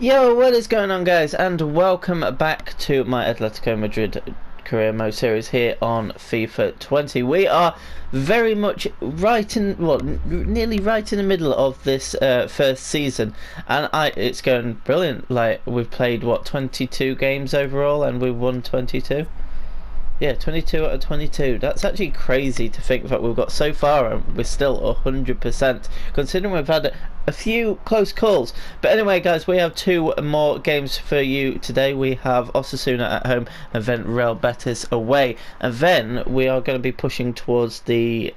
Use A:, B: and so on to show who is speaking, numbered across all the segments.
A: Yo, what is going on, guys, and welcome back to my Atletico Madrid career mode series here on FIFA 20. We are very much right in, well, nearly right in the middle of this first season, and it's going brilliant. Like, we've played, what, 22 games overall, and we've won 22? Yeah, 22 out of 22. That's actually crazy to think that we've got so far and we're still 100%, considering we've had a few close calls. But anyway, guys, we have two more games for you today. We have Osasuna at home and then Real Betis away. And then we are going to be pushing towards the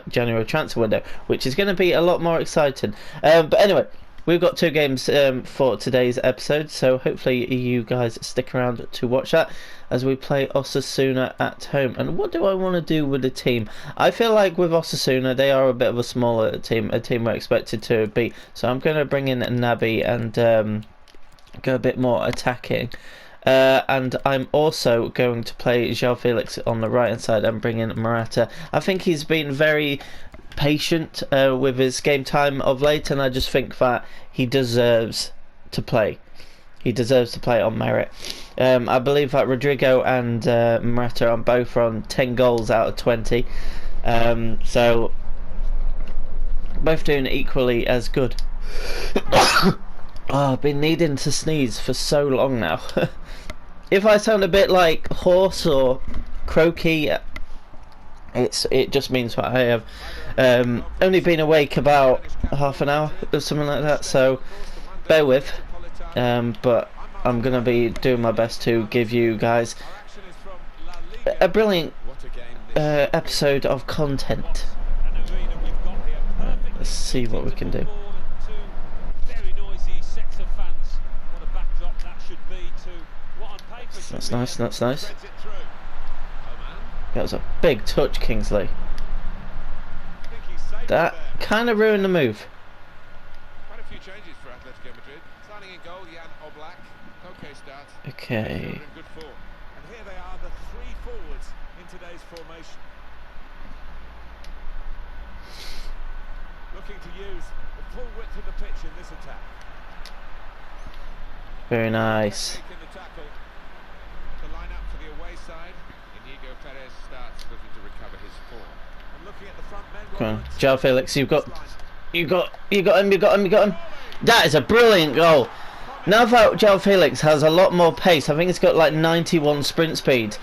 A: January transfer window, which is going to be a lot more exciting. But anyway, we've got two games for today's episode, so hopefully you guys stick around to watch that as we play Osasuna at home. And what do I want to do with the team? I feel like with Osasuna, they are a bit of a smaller team, a team we're expected to beat. So I'm going to bring in Naby and go a bit more attacking. And I'm also going to play João Felix on the right hand side and bring in Morata. I think he's been very patient with his game time of late, and I just think that he deserves to play. He deserves to play on merit. I believe that Rodrigo and Morata are both on 10 goals out of 20. So both doing equally as good. Oh, I've been needing to sneeze for so long now. If I sound a bit like hoarse or croaky, it just means that I have only been awake about half an hour or something like that, so bear with. But I'm going to be doing my best to give you guys a brilliant episode of content. Let's see what we can do. That's nice, that's nice. That was a big touch, Kingsley. That kind of ruined the move.
B: Quite a few changes for Atletico Madrid. Starting in goal, Jan Oblak. Okay start.
A: Okay.
B: Good form. And here they are, the three forwards in today's formation. Looking to use the full width of the pitch in this attack.
A: Very nice.
B: Taking the tackle to line up for the away side. Inigo Perez starts looking to recover his form. And looking at the front men.
A: Come on, João Felix, you got him. That is a brilliant goal. Now that João Felix has a lot more pace, I think he's got like 91 sprint speed.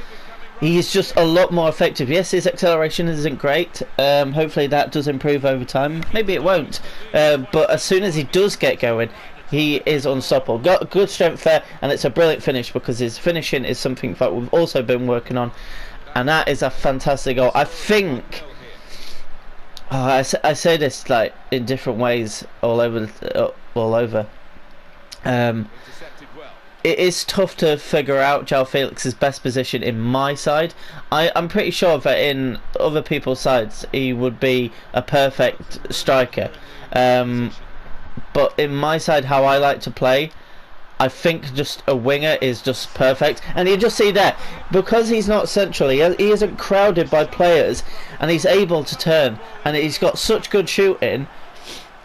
A: He's just a lot more effective. Yes, his acceleration isn't great. Hopefully that does improve over time. Maybe it won't. But as soon as he does get going, he is unstoppable. Got good strength there, and it's a brilliant finish because his finishing is something that we've also been working on. And that is a fantastic goal. I think... I say this like in different ways all over. It is tough to figure out João Felix's best position in my side. I'm pretty sure that in other people's sides he would be a perfect striker. But in my side, how I like to play, I think just a winger is just perfect. And you just see there, because he's not central, he isn't crowded by players, and he's able to turn, and he's got such good shooting.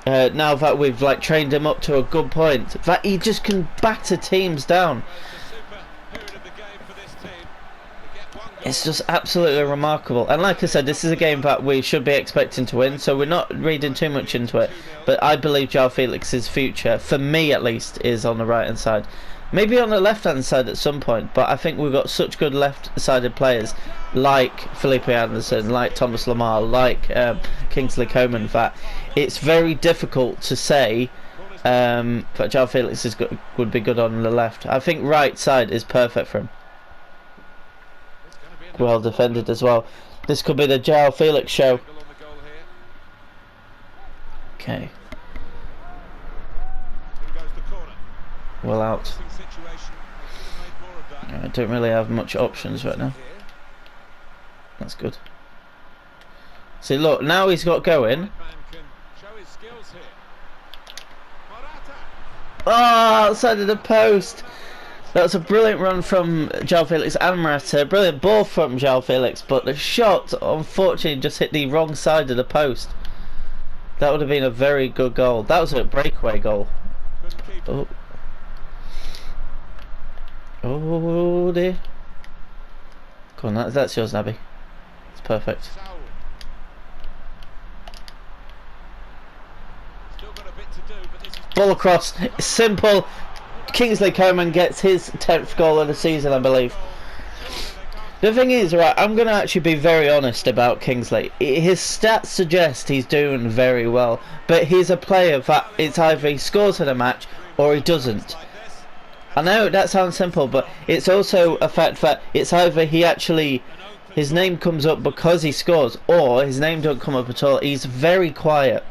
A: Now that we've like trained him up to a good point, that he just can batter teams down. It's just absolutely remarkable. And like I said, this is a game that we should be expecting to win, so we're not reading too much into it. But I believe João Felix's future, for me at least, is on the right hand side. Maybe on the left hand side at some point, but I think we've got such good left sided players like Felipe Anderson, like Thomas Lamar, like Kingsley Coman, that it's very difficult to say that João Felix would be good on the left. I think right side is perfect for him. Well defended as well. This could be the João Felix show. Okay. Well out. I don't really have much options right now. That's good. See, look, now he's got going. Oh, outside of the post. That was a brilliant run from João Felix and Morata. Brilliant ball from João Felix, but the shot, unfortunately, just hit the wrong side of the post. That would have been a very good goal. That was a breakaway goal. Oh. Oh dear. Come on, that's yours, Nabby. It's perfect.
B: Saul. Still got a bit to do, but this is
A: Ball across. Simple. Kingsley Coman gets his 10th goal of the season, I believe. The thing is, right, I'm going to actually be very honest about Kingsley. His stats suggest he's doing very well, but he's a player that it's either he scores in a match or he doesn't. I know that sounds simple, but it's also a fact that it's either his name comes up because he scores, or his name don't come up at all. He's very quiet.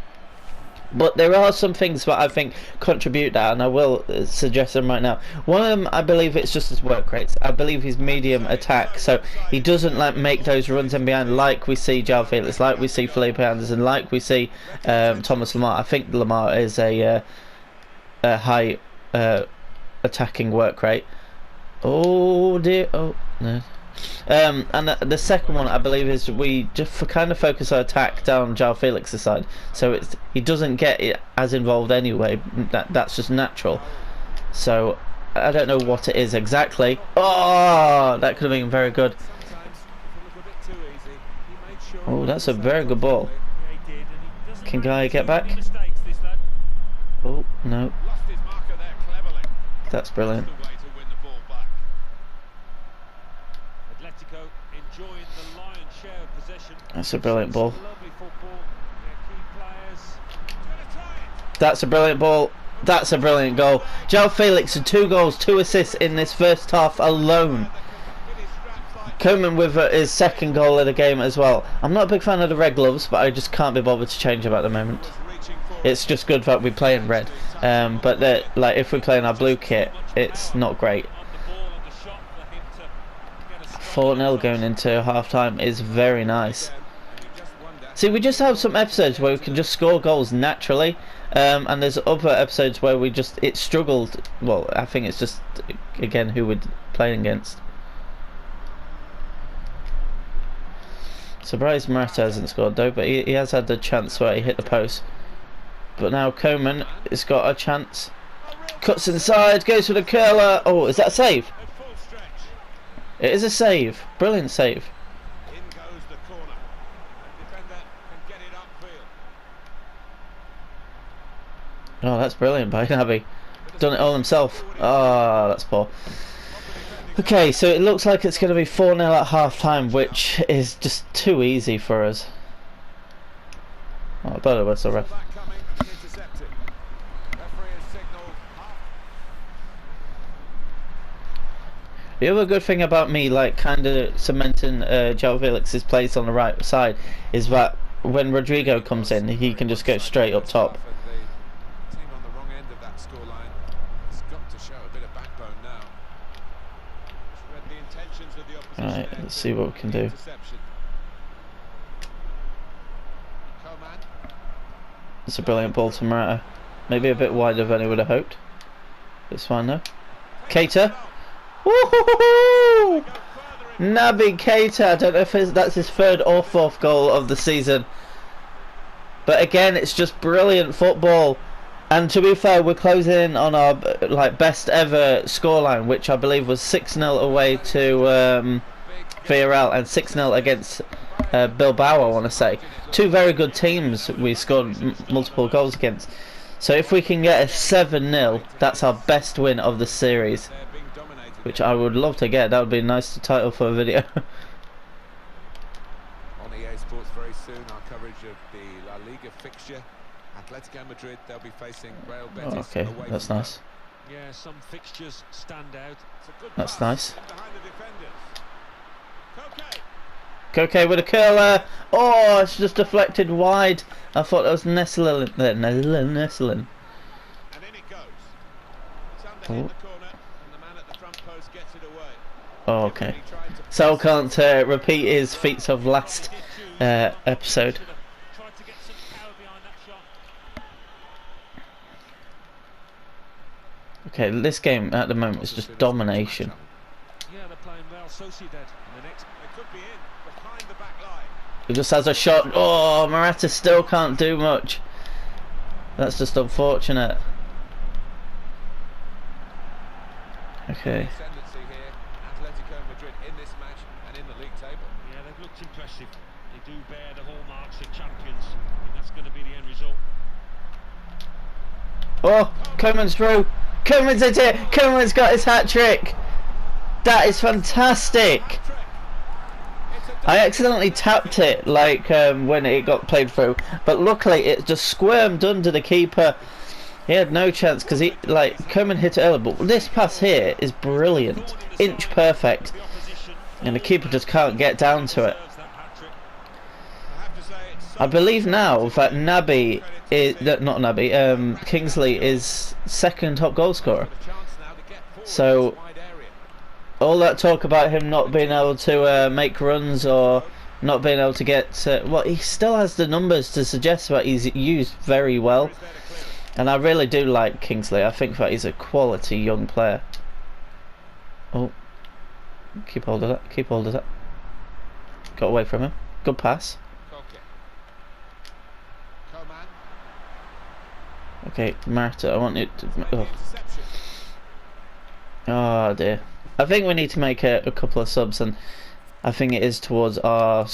A: But there are some things that I think contribute that, and I will suggest them right now. One of them, I believe it's just his work rates. I believe he's medium attack, so he doesn't make those runs in behind like we see João Felix, like we see Felipe Anderson, like we see Thomas Lemar. I think Lemar is a high attacking work rate. Oh dear, oh no. And the second one, I believe, is we just kind of focus our attack down João Felix's side, so he doesn't get it as involved anyway. That's just natural. So I don't know what it is exactly. Oh, that could have been very good. Oh, that's a very good ball. Can Guy get back? Oh no, that's brilliant. That's a brilliant ball. That's a brilliant ball. That's a brilliant goal. João Felix with 2 goals, 2 assists in this first half alone. Coman with his 2nd goal of the game as well. I'm not a big fan of the red gloves, but I just can't be bothered to change them at the moment. It's just good that we play in red. But like if we play in our blue kit, it's not great. 4-0 going into half time is very nice. See, we just have some episodes where we can just score goals naturally, and there's other episodes where it struggled. Well, I think it's just again who we're playing against. Surprised Morata hasn't scored though, but he has had the chance where he hit the post. But now Coman has got a chance. Cuts inside, goes for the curler. Oh, is that a save? It is a save. Brilliant save.
B: In goes the corner. The defender can get it upfield.
A: Oh, that's brilliant by Naby. Done it all himself. Oh, that's poor. Okay, so it looks like it's going to be 4-0 at half time, which is just too easy for us. Oh, I better whistle, ref. The other good thing about me, like, kind of cementing João Felix's place on the right side, is that when Rodrigo comes in, he can just go straight up top.
B: The team on the wrong end of that scoreline has got to show a bit of backbone now. Just read the intentions of the opposition.
A: Alright, let's see what we can do.
B: Coman.
A: It's a brilliant ball to Morata. Maybe a bit wider than I would have hoped. It's fine though. Keita. Woohoo! Naby Keita. I don't know if that's his 3rd or 4th goal of the season. But again, it's just brilliant football. And to be fair, we're closing in on our best ever scoreline, which I believe was 6-0 away to Villarreal and 6-0 against Bilbao, I want to say. 2 very good teams we scored multiple goals against. So if we can get a 7-0, that's our best win of the series, which I would love to get. That would be a nice title for a video.
B: On EA Sports very soon, our coverage of the La Liga fixture. Atletico Madrid, they'll be facing Real Betis.
A: Oh, okay, that's nice.
C: Yeah, some fixtures stand out.
A: That's nice.
B: Behind the defenders.
A: Koke with a curler. Oh, it's just deflected wide. I thought that was Nestlin.
B: And in it goes. It's under in the corner, and the man at the front post gets it away.
A: Oh, okay. Sal can't repeat his feats of last episode.
C: Tried to get some power behind that shot.
A: Okay, this game at the moment is just domination.
C: Yeah, they're playing well. Sociedad in the next.
B: They could be in behind the back line.
A: He just has a shot. Oh, Morata still can't do much. That's just unfortunate. Okay.
B: Madrid in this match and in the league table.
C: Yeah, they've looked impressive. They do bear the hallmarks of champions. I think that's going to be the end result.
A: Oh, Coman's through. Coman's at it. Coman's got his hat-trick. That is fantastic. I accidentally tapped it like when it got played through, but luckily it just squirmed under the keeper. He had no chance because he Coman hit it earlier, but this pass here is brilliant, inch perfect, and the keeper just can't get down to it. I believe now that Naby is not Naby, Kingsley is second top goal scorer. So all that talk about him not being able to make runs or not being able to get well, he still has the numbers to suggest that he's used very well, and I really do like Kingsley. I think that he's a quality young player. Oh, keep hold of that, keep hold of that. Got away from him. Good pass. Okay, Marta, I want it to... Oh dear. I think we need to make a couple of subs, and I think it is towards our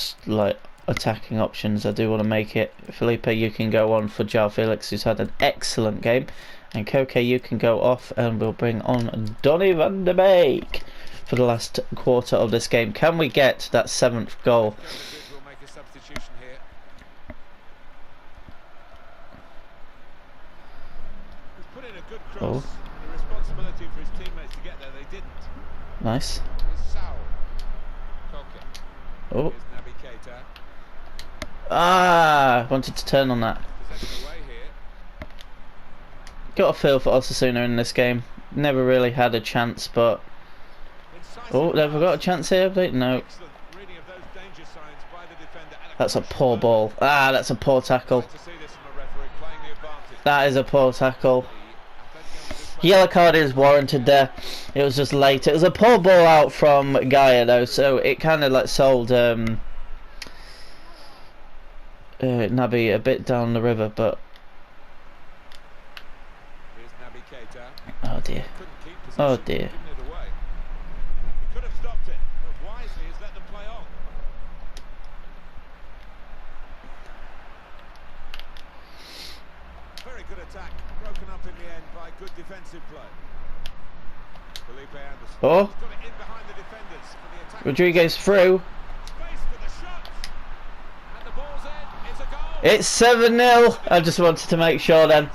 A: attacking options. I do want to make it. Felipe, you can go on for João Felix, who's had an excellent game, and Koke, you can go off, and we'll bring on Donny van der Beek for the last quarter of this game. Can we get that 7th goal? Oh.
B: The responsibility for his teammates to get there, they didn't.
A: Nice. Oh. Ah, wanted to turn on that. Got a feel for Osasuna in this game. Never really had a chance, but... Oh, they've got a chance here, have they? No. That's a poor ball. Ah, that's a poor tackle. That is a poor tackle. Yellow card is warranted there. It was just late. It was a poor ball out from Gaia though, so it kind of like sold Naby a bit down the river, but oh dear, oh dear.
B: Could have stopped it, but wisely he's let them play on. Very good attack, broken up in the end by good defensive play. Felipe Anderson.
A: Oh,
B: He's got it in behind the defenders for the attack.
A: Rodriguez through.
B: Space for the shot. And the ball's in. It's a goal.
A: It's 7-0. I just wanted to make sure then.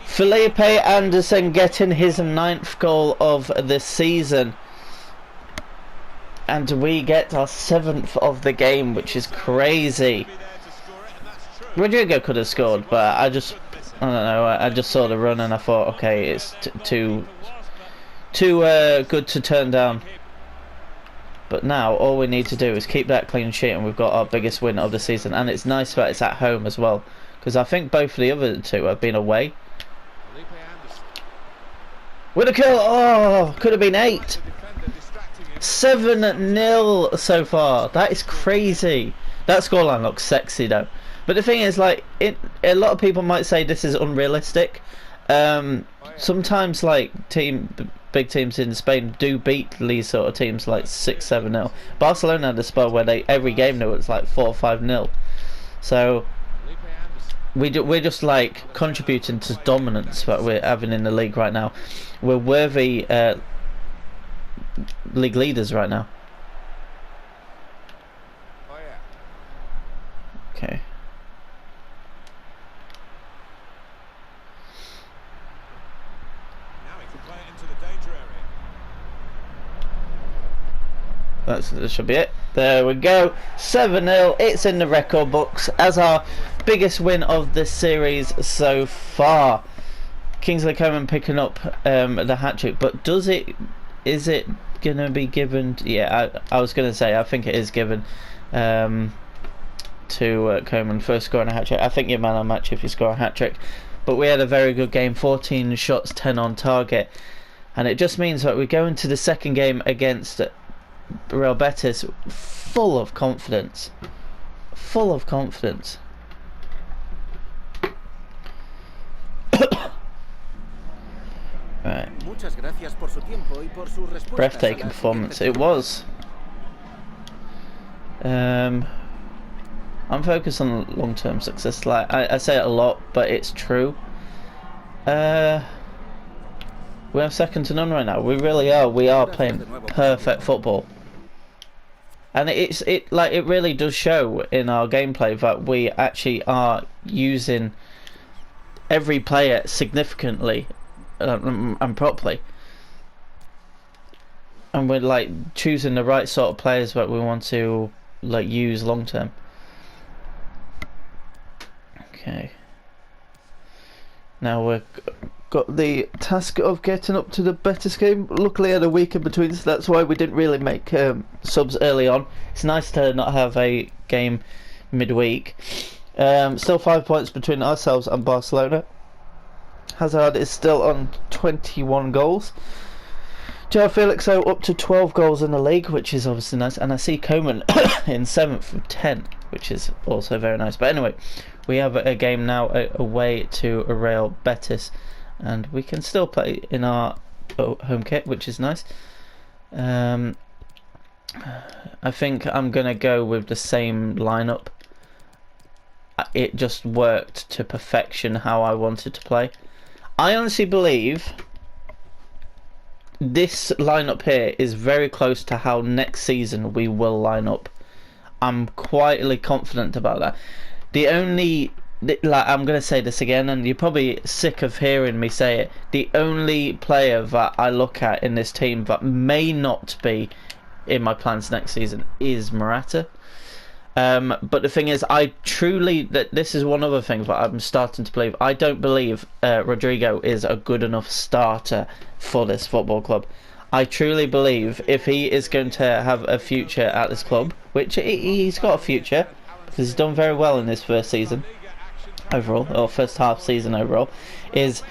A: Felipe Anderson getting his 9th goal of the season. And we get our 7th of the game, which is crazy. Rodrigo could have scored, but I don't know, I just saw the run and I thought, okay, it's too good to turn down. But now all we need to do is keep that clean sheet, and we've got our biggest win of the season. And it's nice that it's at home as well, because I think both of the other two have been away. With a kill! Oh, could have been 8. 7-0 so far. That is crazy. That scoreline looks sexy though. But the thing is, like, a lot of people might say this is unrealistic. Sometimes, like, big teams in Spain do beat these sort of teams like 6-7-0. Barcelona had a spell where every game there was like 4-5-0. So we're just like contributing to dominance that we're having in the league right now. We're worthy league leaders right now. Okay. That should be it. There we go. 7-0. It's in the record books as our biggest win of this series so far. Kingsley Coman picking up the hat-trick, but is it going to be given? Yeah, I was going to say I think it is given to Coman for scoring a hat-trick. I think you're man on match if you score a hat-trick. But we had a very good game, 14 shots, 10 on target, and it just means that we go into the second game against Real Betis full of confidence. Full of confidence. Right.
D: Muchas gracias por su tiempo y por sus respuestas a
A: Breathtaking
D: las
A: performance.
D: siguientes
A: It was. I'm focused on long-term success. Like I say it a lot, but it's true. We have second to none right now. We really are. We are playing perfect football, and it really does show in our gameplay that we actually are using every player significantly and properly, and we're like choosing the right sort of players that we want to like use long term. Okay. Now we've got the task of getting up to the Betis game. Luckily I had a week in between, so that's why we didn't really make subs early on. It's nice to not have a game midweek. Still 5 points between ourselves and Barcelona. Hazard is still on 21 goals. João Felix up to 12 goals in the league, which is obviously nice, and I see Coman in 7th with 10, which is also very nice. But anyway, we have a game now away to Real Betis, and we can still play in our home kit, which is nice. I think I'm gonna go with the same lineup. It just worked to perfection how I wanted to play. I honestly believe this lineup here is very close to how next season we will line up. I'm quietly confident about that. The only, like, I'm going to say this again, and you're probably sick of hearing me say it, the only player that I look at in this team that may not be in my plans next season is Morata. But the thing is, this is one other thing that I'm starting to believe. I don't believe Rodrigo is a good enough starter for this football club. I truly believe if he is going to have a future at this club, which he's got a future, because he's done very well in his first season overall, or first half season overall, is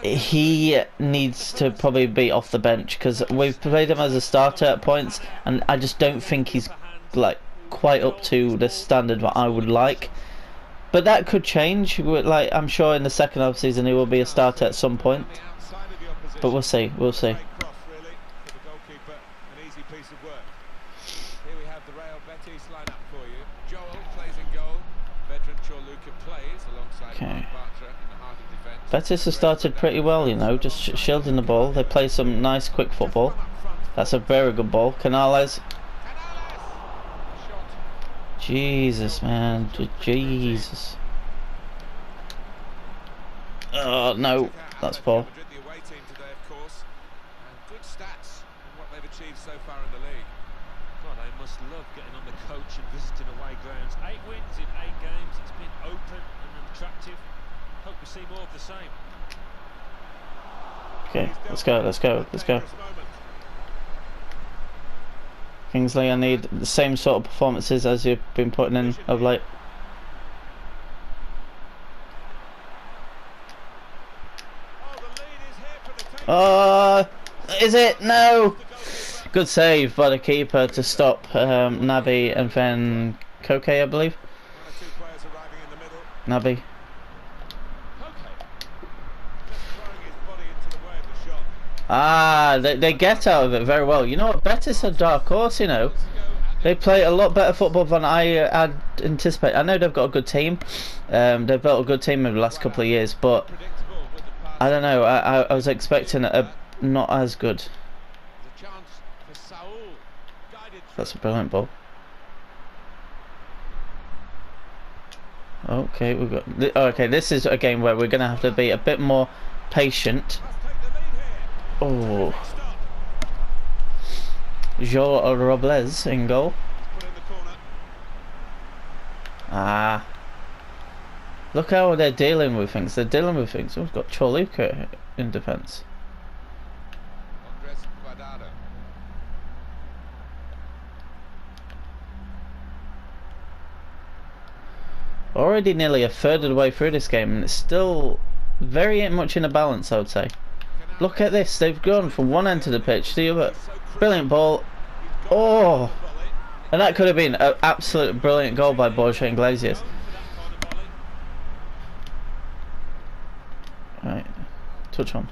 A: he needs to probably be off the bench, because we've played him as a starter at points, and I just don't think he's like quite up to the standard that I would like. But that could change. Like, I'm sure in the second half season he will be a starter at some point. But we'll see. We'll see. Okay. Betis has started pretty well, you know, just shielding the ball. They play some nice quick football. That's a very good ball. Canales. Jesus, man. Jesus. Oh, no. That's poor.
C: Well, they must love getting on the coach and visiting away grounds. 8 wins in 8 games. It's been open and attractive. Hope we see more of the same.
A: Okay, let's go, let's go, let's go. Kingsley, I need the same sort of performances as you've been putting in of late. Oh, is it? No! Good save by the keeper to stop Naby and then Koke, I believe. Naby. Ah, they get out of it very well. You know what? Betis are dark horse, you know. They play a lot better football than I had anticipated. I know they've got a good team. They've built a good team over the last couple of years, but I don't know. I was expecting a not as good. That's a brilliant ball. Okay, we've got. Okay, this is a game where we're going to have to be a bit more patient. Oh, João Robles in goal. Ah, look how they're dealing with things. They're dealing with things. Oh, we've got Choluka in defence. Already nearly a third of the way through this game, and it's still very much in a balance, I would say. Look at this, they've gone from one end to the pitch to the other. Brilliant ball. Oh, and that could have been an absolute brilliant goal by Borja Iglesias. Right, Touch on.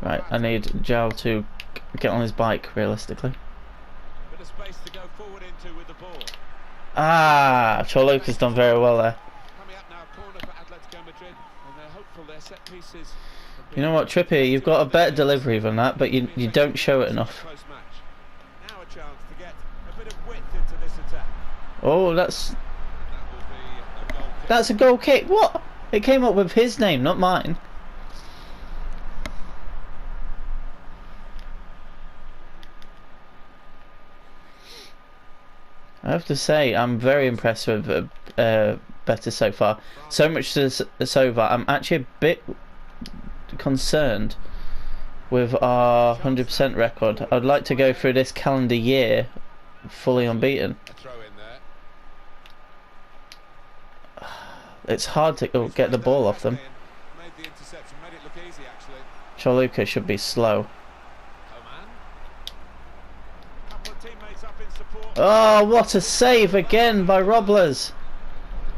A: Right, I need Zhao to get on his bike, realistically.
B: Bit of space to go forward into with the ball.
A: Ah, Choluka's done very well there.
B: Coming up now, corner for Atletico Madrid, and they're hopeful their set pieces.
A: You know what, Trippier, you've got a better delivery than that, but you don't show it enough.
B: Now a chance to get a bit of width into this attack.
A: Oh, that's
B: That will be a goal kick.
A: a goal kick. What? It came up with his name, not mine. I have to say, I'm very impressed with Betis so far. So much so far, I'm actually a bit concerned with our 100% record. I'd like to go through this calendar year fully unbeaten.
B: A throw in there.
A: It's hard to get the ball off them.
B: Made the interception, made it look easy actually.
A: Choluka should be slow.
B: Coman. Couple of teammates up in support.
A: Oh, what a save again by Robles.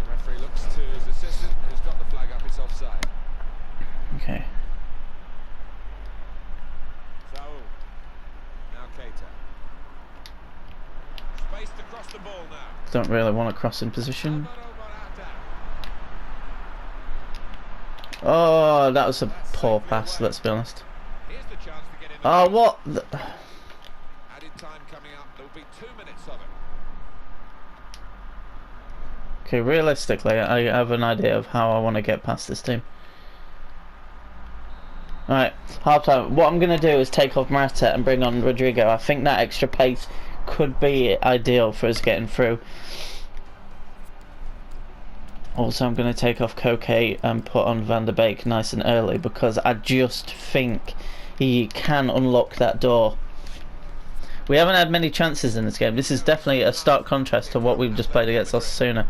B: The referee looks to his assistant, who's got the flag up. It's offside.
A: Okay.
B: Saul. Now Keita. Space to cross the ball now.
A: Don't really want to cross in position. Oh, that was a poor pass, let's be honest.
B: Here's the chance to get in.
A: Oh, what?
B: Added time coming up. There will be 2 minutes of it.
A: Okay, realistically, I have an idea of how I want to get past this team. Alright, half time. What I'm going to do is take off Morata and bring on Rodrigo. I think that extra pace could be ideal for us getting through. Also, I'm going to take off Koke and put on Van der Beek nice and early because I just think he can unlock that door. We haven't had many chances in this game. This is definitely a stark contrast to what we've just played against Osasuna.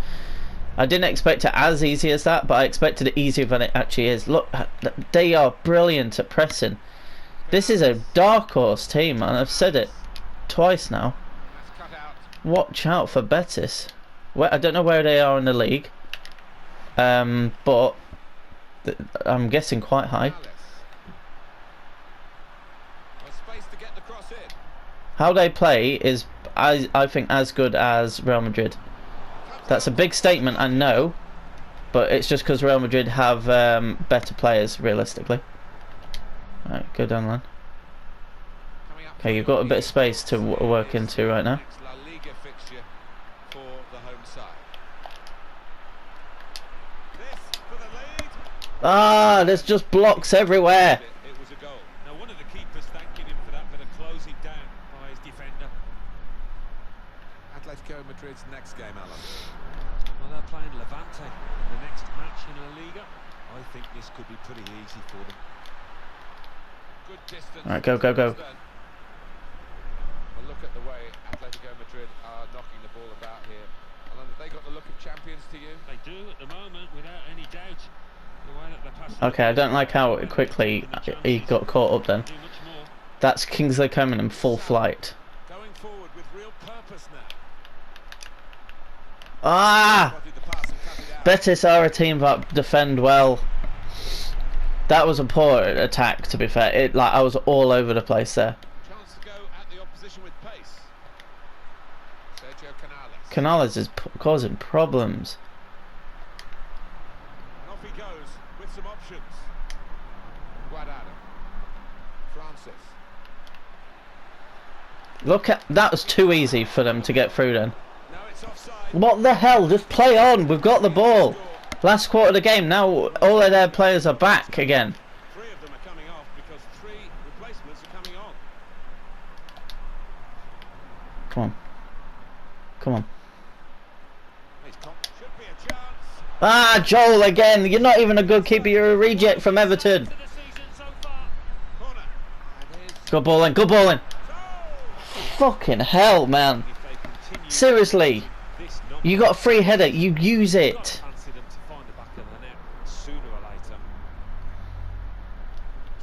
A: I didn't expect it as easy as that, but I expected it easier than it actually is. Look, they are brilliant at pressing. This is a dark horse team, and I've said it twice now. Watch out for Betis. I don't know where they are in the league. But I'm guessing quite high. How they play is, I think, as good as Real Madrid. That's a big statement, I know, but it's just because Real Madrid have better players, realistically. Alright, go down the line. Okay, you've got a bit of space to work into right now. Ah, there's just blocks everywhere.
B: It was a goal.
C: Now one of the keepers thanking him for that bit of closing down by his defender.
B: Atletico Madrid's next game, Alan.
C: Well, they're playing Levante in the next match in La Liga. I think this could be pretty easy for them.
B: Good distance.
A: Alright, go, go, go.
B: Well, look at the way Atletico Madrid are knocking the ball about here. Alan, have they got the look of champions to you?
C: They do at the moment, without any doubt.
A: Okay, I don't like how quickly he got caught up then. That's Kingsley Coman in full flight.
B: Going forward with real purpose now.
A: Ah! Betis are a team that defend well. That was a poor attack, to be fair. I was all over the place there.
B: Chance to go at the opposition with pace. Sergio Canales.
A: Canales is causing problems.
B: Off he goes with some options. Guardado. Francis.
A: Look at that, was too easy for them to get through then.
B: Now it's offside.
A: What the hell? Just play on. We've got the ball. Last quarter of the game. Now all of their players are back again.
B: 3 of them are coming off because 3 replacements are coming on.
A: Come on. Come on.
B: Should be a chance.
A: Ah, Joel again. You're not even a good keeper. You're a reject from Everton.
B: Corner.
A: Good ball in. Good ball in. Fucking hell, man. Seriously. You got a free header. You use it.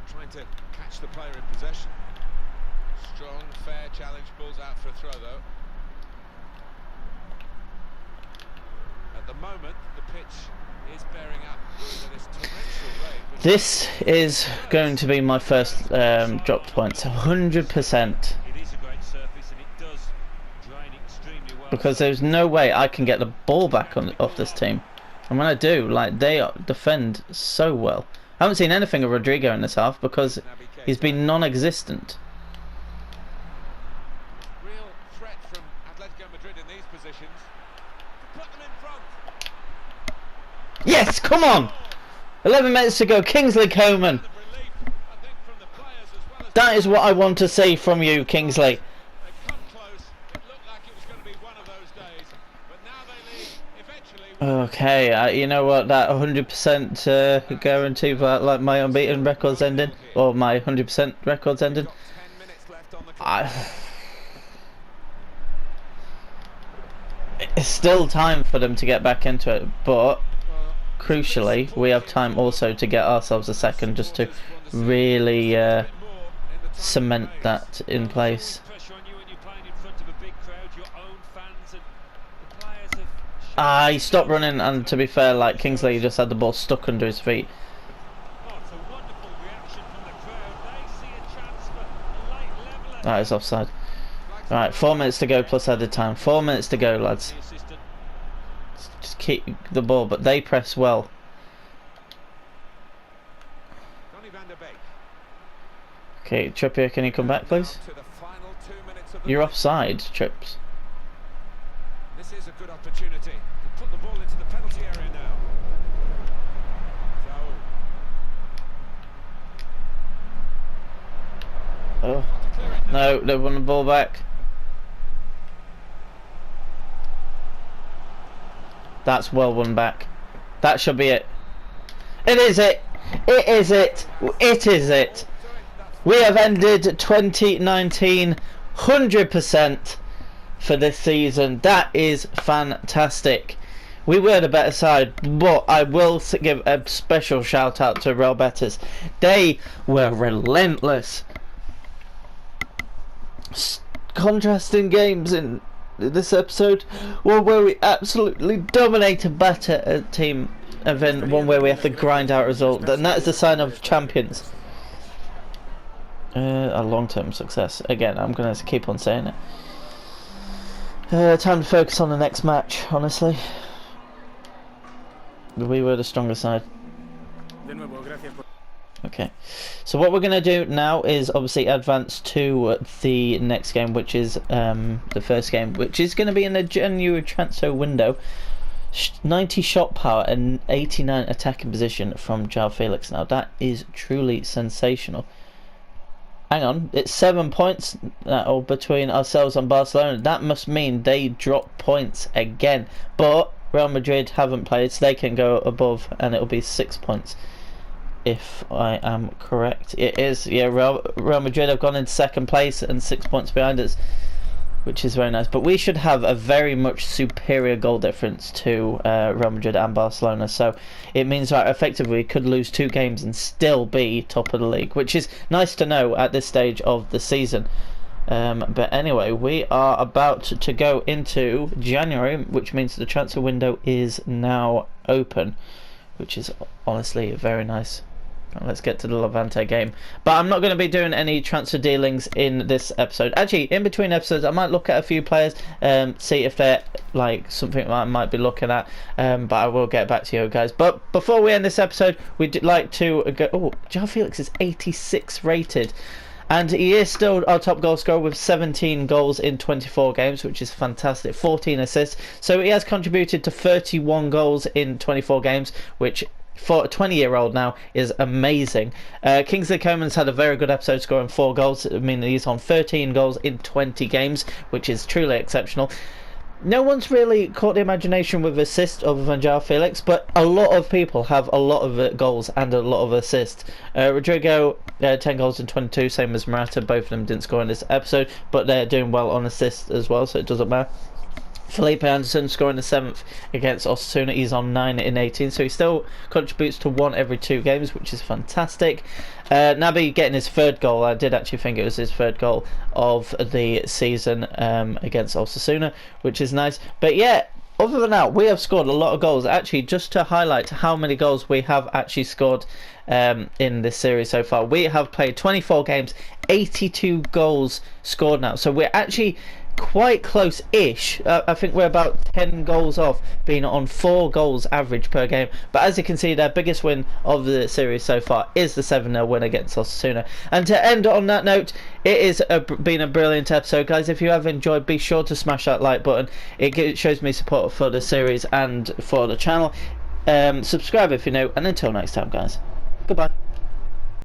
B: Trying to catch the player in possession. Strong, fair challenge. Balls out for a throw, though. At the moment, the pitch is bearing up under this torrential rain. Which
A: This is going to be my first dropped points, 100%.
C: It is a great surface and it does drain extremely well.
A: Because there's no way I can get the ball back off this team. And when I do, like, they defend so well. I haven't seen anything of Rodrigo in this half because he's been non-existent.
B: real threat from Atletico Madrid in these positions. To put them in front.
A: Yes, come on! 11 minutes to go, Kingsley Coman.
B: The relief, I think, from the players as well as
A: That is what I want to see from you, Kingsley.
B: they've come close. It looked like it was going to be one of those days, but now they lead eventually.
A: Okay, you know what, that 100% guarantee for like my unbeaten records ending, or my 100% records ending.
B: 10 minutes left on the clock.
A: It's still time for them to get back into it, but crucially we have time also to get ourselves a second just to really cement that in place.
C: Pressure on you when you're playing in front of a big crowd, your own fans, and the players have shown
A: He stopped running, and to be fair, like, Kingsley just had the ball stuck under his feet.
C: Oh, it's a wonderful reaction from the crowd. They see a chance for a late leveller.
A: That is offside. Right, 4 minutes to go plus added time. 4 minutes to go, lads.
C: The assistant.
A: Just keep the ball, but they press well.
B: Donny van der Beek.
A: Okay, Trippier, can you come back, please?
B: To the final 2 minutes of the
A: You're
B: match.
A: offside, Trips.
B: This is a good opportunity to put the ball into the penalty area now. So,
A: Oh,
B: clear it now.
A: no, they won the ball back. That's well won back. That should be it. It is it. It is it. It is it. We have ended 2019 100% for this season. That is fantastic. We were the better side, but I will give a special shout out to Real Betis. They were relentless. Contrasting games in this episode, one where we absolutely dominate a better team, and then one where we have to grind out a result, and that is the sign of champions. A long-term success. Again, I'm going to keep on saying it. Time to focus on the next match, honestly. We were the stronger side.
D: De nuevo, gracias por...
A: Okay, so what we're going to do now is obviously advance to the next game, which is the first game, which is going to be in the January transfer window. 90 shot power and 89 attacking position from João Felix. Now that is truly sensational. Hang on, it's 7 points between ourselves and Barcelona. That must mean they drop points again, but Real Madrid haven't played, so they can go above, and it'll be 6 points. If I am correct, it is. Yeah, Real Madrid have gone in second place and 6 points behind us, which is very nice. But we should have a very much superior goal difference to Real Madrid and Barcelona. So it means that effectively we could lose 2 games and still be top of the league, which is nice to know at this stage of the season. But anyway, we are about to go into January, which means the transfer window is now open, which is honestly very nice. Let's get to the Levante game. But I'm not going to be doing any transfer dealings in this episode. Actually, in between episodes, I might look at a few players, see if they're like something I might be looking at. But I will get back to you guys. But before we end this episode, we'd like to go. Oh, João Felix is 86 rated. And he is still our top goal scorer with 17 goals in 24 games, which is fantastic. 14 assists. So he has contributed to 31 goals in 24 games, which for a 20-year-old now is amazing. Kingsley Coman's had a very good episode, scoring 4 goals. I mean, he's on 13 goals in 20 games, which is truly exceptional. No one's really caught the imagination with assists other than João Felix, but a lot of people have a lot of goals and a lot of assists. Rodrigo, 10 goals in 22, same as Morata. Both of them didn't score in this episode, but they're doing well on assists as well, so it doesn't matter. Felipe Anderson scoring the 7th against Osasuna. He's on 9 in 18, so he still contributes to 1 every 2 games, which is fantastic. Naby getting his 3rd goal. I did actually think it was his 3rd goal of the season against Osasuna, which is nice. But yeah, other than that, we have scored a lot of goals. Actually, just to highlight how many goals we have actually scored in this series so far, we have played 24 games, 82 goals scored now. So we're actually quite close-ish. I think we're about 10 goals off being on 4 goals average per game. But as you can see, their biggest win of the series so far is the 7-0 win against Osasuna. And to end on that note, it has been a brilliant episode, guys. If you have enjoyed, be sure to smash that like button. It shows me support for the series and for the channel. Subscribe if you're new, and until next time, guys, goodbye.